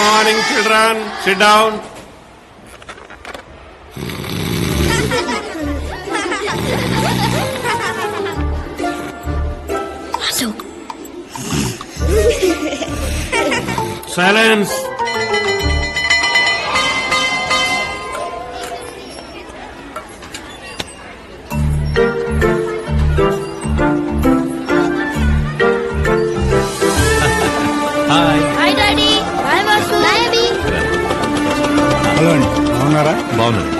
Morning children, sit down. Silence. Hi daddy. Hi Vasu. Hi Abhi. Hello అండి, బాగున్నారా? బాగున్నాను.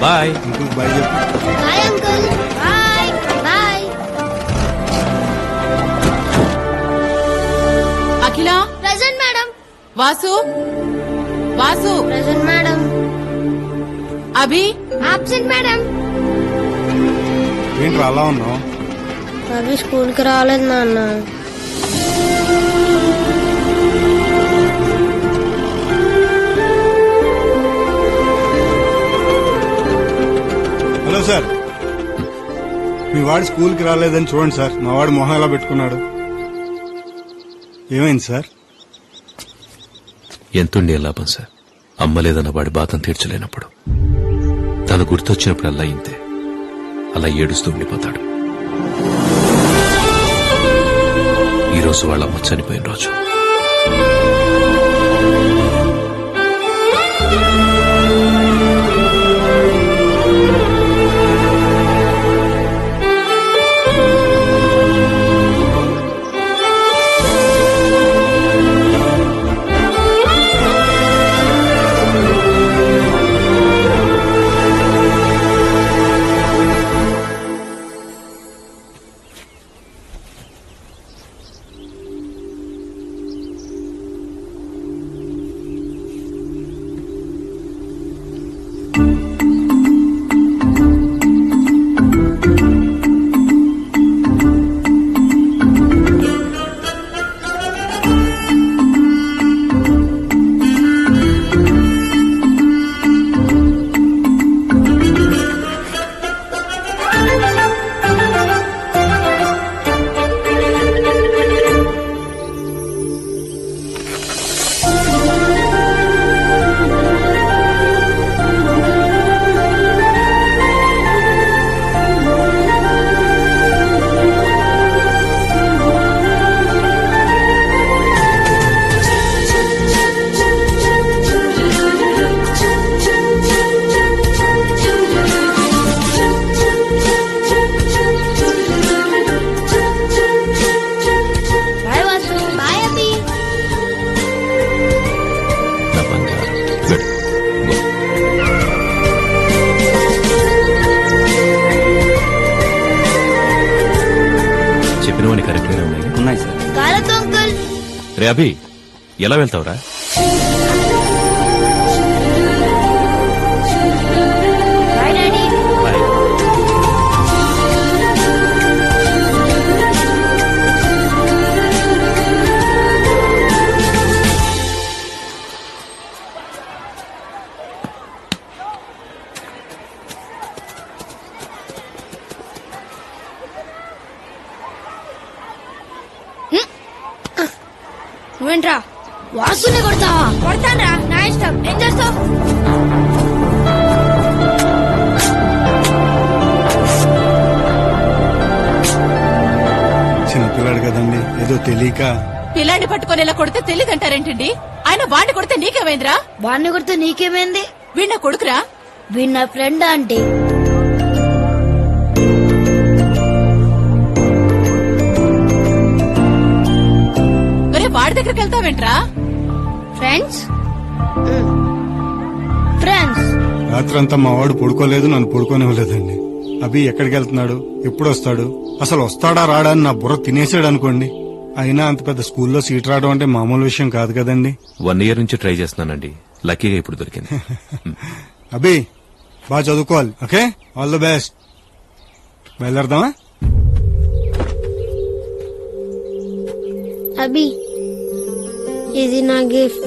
Bye. ఇంటికి బాయ్ చెప్పు. Hi uncle. Bye bye. Akhila. Present madam. Vasu. Vasu. Present madam. Abhi. Absent madam. ఏంట్రా అలా ఉన్నావు? అభి స్కూల్ కి రాలేదు నాన్న. హలో సార్, మీ వాడు స్కూల్కి రాలేదని చూడండి సార్. మా వాడు మొహం ఎలా పెట్టుకున్నాడు. ఏమైంది సార్? ఎంతుండే లాభం సార్, అమ్మ లేదన్న వాడి బాధను తీర్చలేనప్పుడు. తను గుర్తొచ్చినప్పుడు అలా ఇంతే, అలా ఏడుస్తూ ఉండిపోతాడు. ఈరోజు వాళ్ళమ్మ చనిపోయిన రోజు. ఉన్నాయి సార్. కాలతో అంకుల్. రే అభి, ఎలా వెళ్తావురా? Bye daddy. బాయ్. నువ్వేంట్రా వాసుని కొడతావా? కొడతానరా, నా ఇష్టం. ఏం చేస్తావు? చిన్నపిల్లాడు కదండి, ఏదో తెలియక. పిల్లాన్ని పట్టుకొని ఇలా కొడితే తెలియదంటారేంటండి? ఆయన వాడిని కొడితే నీకేమైందిరా? వాడిని కొడితే నీకేమైంది? వీణ కొడుకురా. వీడు నా ఫ్రెండ్ ఆంటీ. వాడి దగ్గరికి వెళ్తావేంట్రా? Friends friends. రాత్రంతా మా వాడు పడుకోలేదు, నన్ను పడుకోనివ్వలేదండి. అభి ఎక్కడికి వెళ్తున్నాడు, ఎప్పుడు వస్తాడు, అసలు వస్తాడా రాడా అని నా బుర్ర తినేసాడు అనుకోండి. అయినా అంత పెద్ద స్కూల్లో సీట్ రావడం అంటే మామూలు విషయం కాదు కదండి. 1 year నుంచి ట్రై చేస్తున్నానండి, లక్కీగా ఇప్పుడు దొరికింది. అభి బాగా చదువుకోవాలి, ఓకే? All the best. బయలుదేరదామా? అభి, ఇది నా గిఫ్ట్.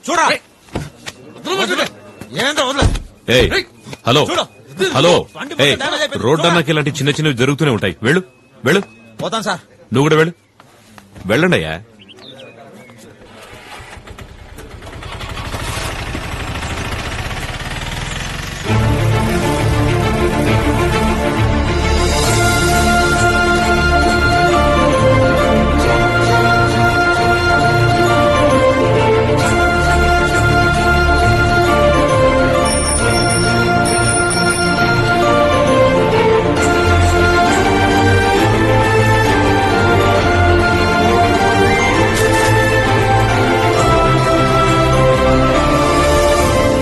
చూడరా ఏంటో వదలదు. ఏయ్, హలో హలో, ఏయ్, రోడ్ అన్నాకి ఇలాంటి చిన్న చిన్నవి జరుగుతూనే ఉంటాయి. వెళ్ళు వెళ్ళు, పోతాను సార్. నువ్వు కూడా వెళ్ళు. వెళ్ళండి అయ్యా.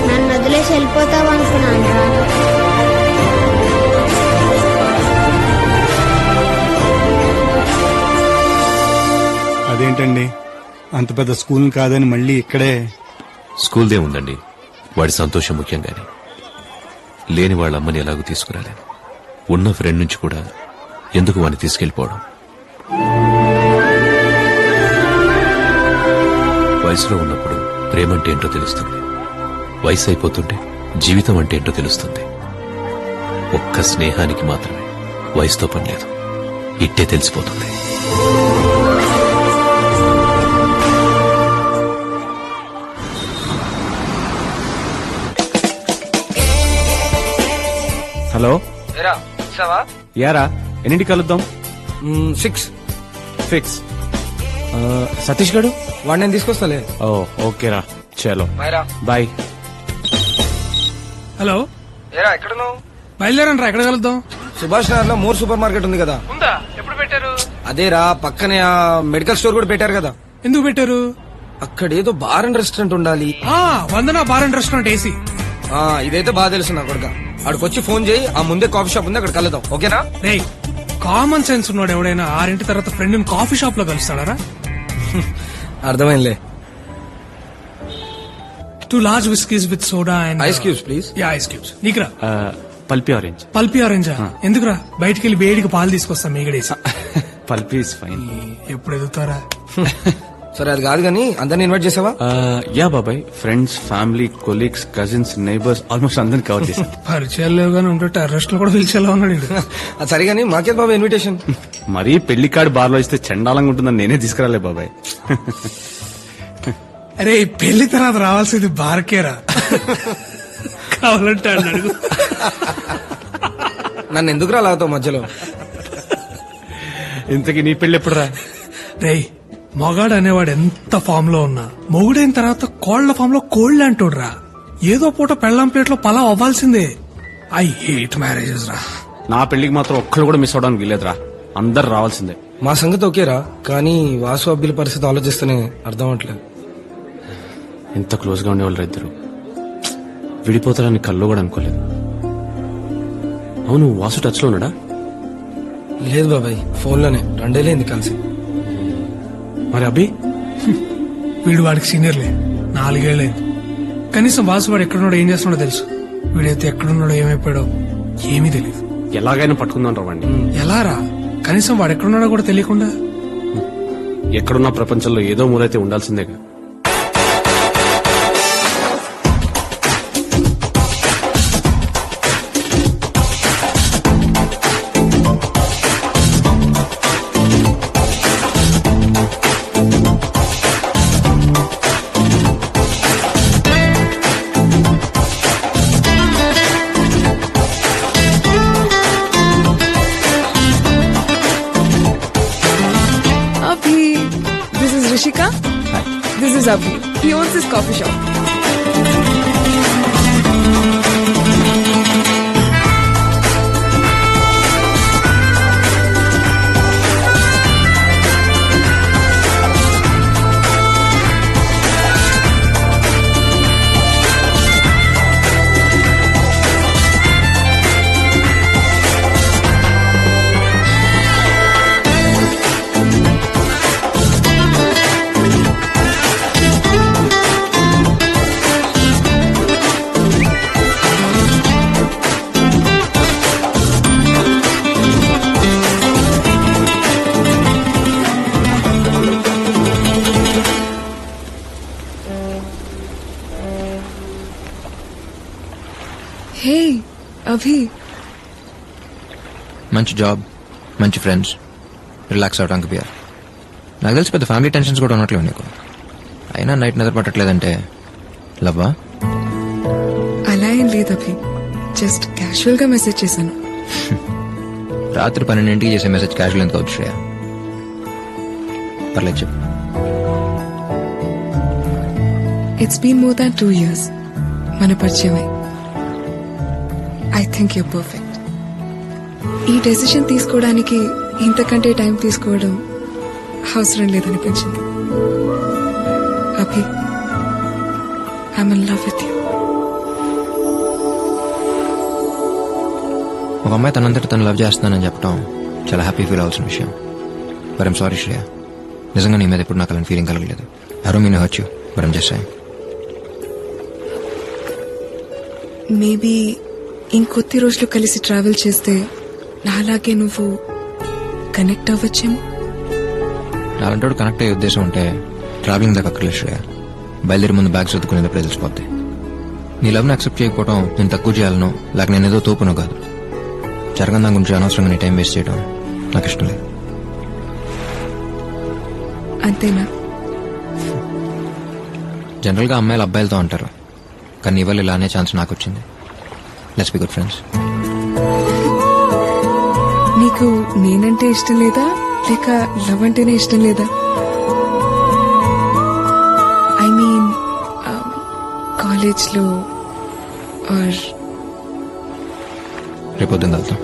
నన్ను వదిలేసి వెళ్ళిపోతావు అనుకున్నాను రా. అదేంటండి అంత పెద్ద స్కూల్ కాదని మళ్ళీ ఇక్కడే? స్కూల్దే ఉందండి, వాడి సంతోషం ముఖ్యంగానే. లేని వాళ్ళ అమ్మని ఎలాగూ తీసుకురాలేను. ఉన్న ఫ్రెండ్ నుంచి కూడా ఎందుకు వాడిని తీసుకెళ్లిపోవడం? వయసులో ఉన్నప్పుడు ప్రేమంటే ఏంటో తెలుస్తుంది. వయసు అయిపోతుంటే జీవితం అంటే ఏంటో తెలుస్తుంది. ఒక్క స్నేహానికి మాత్రమే వయసుతో పని లేదు, ఇట్టే తెలిసిపోతుంది. హలో ఏరా ఇస్తావా? యారా, ఎన్నింటి కలుద్దాం? 6 ఫిక్స్. సతీష్ గడు? వాడు నేను తీసుకొస్తాలే. ఓ ఓకేరా, చలో మైరా బాయ్. హలో, ఏరా ఎక్కడున్నావు? బయలుదేరండి రా, ఎక్కడ కలుద్దాం? సుభాష్ నగర్ లో మోర్ సూపర్ మార్కెట్ ఉంది కదా. ఉందా? ఎప్పుడు పెట్టారు? అదేరా పక్కనే ఆ మెడికల్ స్టోర్ కూడా పెట్టారు కదా. ఎందుకు పెట్టారు? అక్కడ ఏదో బార్ అండ్ రెస్టారెంట్ ఉండాలి. వందన బార్ అండ్ రెస్టారెంట్ ఏసీ. ఇదైతే బాగా తెలుసు నా కొడుక. అక్కడికొచ్చి ఫోన్ చేయి, ఆ ముందే కాఫీ షాప్ ఉంది, అక్కడ కలుద్దాం. ఓకేనా? రే, కామన్ సెన్స్ ఉన్నాడు ఎవడైనా 6 తర్వాత ఫ్రెండ్ కాఫీ షాప్ లో కలుస్తాడారా? అర్థమైందిలే. 2 large whiskeys with soda and ice cubes please. Yeah, ice cubes. నీకురా పల్పి ఆరెంజ్. పల్పి ఆరెంజా? ఎందుకురా? బయటికి వెళ్ళి వేడికి పాలు తీసుకొస్తా మీగడేసి. Pulpy is fine. ఎప్పుడు ఎదుగుతారా? సరే అది కాదు కానీ అందరిని ఇన్వైట్ చేసావా? యా బాబాయ్, friends, family, colleagues, cousins, neighbours almost అందరిని కవర్ చేశాను. పరిచయాలు లేవుగానే ఉంటే టెర్రస్ట్ లో కూడా పిలిచేలా ఉన్నాడు ఈడు. అది సరే కానీ మాకే బాబా ఇన్విటేషన్. మరీ పెళ్లి కార్డు బార్లో ఇస్తే చండాలంగా ఉంటుందని నేనే తీసుకురాలే బాబాయ్. అరే, పెళ్లి తర్వాత రావాల్సింది బార్కేరా, కావాలంటే అన్నాడు. నన్ను ఎందుకు రాలాగుతావు మధ్యలో? ఇంతకీ నీ పెళ్లి ఎప్పుడు రా? రేయ్, మొగాడు అనేవాడు ఎంత ఫామ్ లో ఉన్నా మొగుడైన తర్వాత కోళ్ల ఫామ్ లో కోళ్లు అంటోడ్రా. ఏదో పూట పెళ్ళాం ప్లేట్లో పలావ్ అవ్వాల్సిందే. ఐ హేట్ మ్యారేజెస్ రా. నా పెళ్లికి మాత్రం ఒక్కళ్ళు కూడా మిస్ అవడానికి వీలేదురా, అందరు రావాల్సిందే. మా సంగతి ఓకేరా, కానీ వాసు అబ్బిల పరిస్థితి ఆలోచిస్తేనే అర్థం అవట్లేదు. ఎంత క్లోజ్ గా ఉండేవాళ్ళు ఇద్దరు విడిపోతారని కల్లో కూడా అనుకోలేదు. అవును, వాసు టచ్ లో ఉన్నాడా? లేదు బాబాయ్, ఫోన్ లోనే 2 ఏళ్ళైంది కలిసి. మరి అభి? వీడు వాడికి సీనియర్లే, 4 ఏళ్ళైంది. కనీసం వాసు వాడు ఎక్కడున్నాడో ఏం చేస్తున్నాడో తెలుసు. వీడైతే ఎక్కడున్నాడో ఏమైపోయాడో ఏమీ తెలియదు. ఎలాగైనా పట్టుకుందాం రా వాడిని. ఎలా రా? కనీసం వాడు ఎక్కడున్నాడో కూడా తెలియకుండా. ఎక్కడున్నా ప్రపంచంలో ఏదో మూలైతే ఉండాల్సిందేగా. This is Rishika. Hi. This is Abhi. He owns this coffee shop. అభి మంచి జాబ్, మంచి ఫ్రెండ్స్, రిలాక్స్ అవడానికి బియర్. నాకు తెలిసి పెద్ద ఫ్యామిలీ టెన్షన్స్ కూడా ఉన్నట్లేవు నీకు. అయినా నైట్ నిద్ర పట్టట్లేదంటే లవ్వా? అలా ఏం లేదు అభి, జస్ట్ క్యాజువల్ గా మెసేజ్ చేశాను. రాత్రి 12 చేసే మెసేజ్ క్యాజువల్ ఎంత వచ్చు శ్రేయ? పర్లేదు చెప్పు. It's been more than 2 years మన పరిచయమై. I think you perfect. ఈ డెసిషన్ తీసుకోవడానికి ఇంతకంటే టైం తీసుకోవడం అవసరం లేదనిపించింది. Abhi, I'm in love with you. ఒక అమ్మాయి తనంతటి తను లవ్ చేస్తున్నానని చెప్పడం చాలా హ్యాపీ ఫీల్ అవ్వాల్సిన విషయం. బట్ ఐమ్ సారీ శ్రేయ, నిజంగా నీ మీద ఎప్పుడు నాకు అలాంటి ఫీలింగ్ కలగలేదు. I don't mean to hurt you, but I'm just saying. Maybe ఇంకొద్ది రోజులు కలిసి ట్రావెల్ చేస్తే నాలాగే నువ్వు కనెక్ట్ అవ్వచ్చేమో. నాలంటోడు కనెక్ట్ అయ్యే ఉద్దేశం ఉంటే ట్రావెలింగ్ దాకా అక్కర్లేదు శ్రేయ. బయలుదేరి ముందు బ్యాగ్స్ చదువుకునేటప్పుడు తెలిసిపోద్ది. నీ లవ్ని యాక్సెప్ట్ చేయకపోవడం నేను తక్కువ చేయాలను, లేక నేను ఏదో తోపునో కాదు. జరగని దాని గురించి అనవసరంగా నీ టైం వేస్ట్ చేయడం నాకు ఇష్టం లేదు. అంతేనా? జనరల్గా అమ్మాయిలు అబ్బాయిలతో అంటారు, కానీ ఇవాళ ఇలా అనే ఛాన్స్ నాకు వచ్చింది. Let's be good friends. నీకు నేనంటే ఇష్టం లేదా, లేక లవ్ అంటేనే ఇష్టం లేదా? ఐ మీన్ కాలేజ్లో ఆర్ రేపొద్దున వెళ్తాం.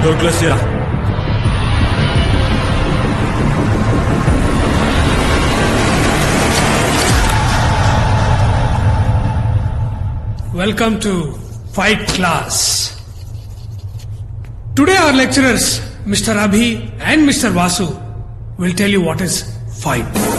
డోర్ క్లోజ్ చేయరా. Welcome to Fight Class. Today our lecturers, Mr. Abhi and Mr. Vasu, will tell you what is fight.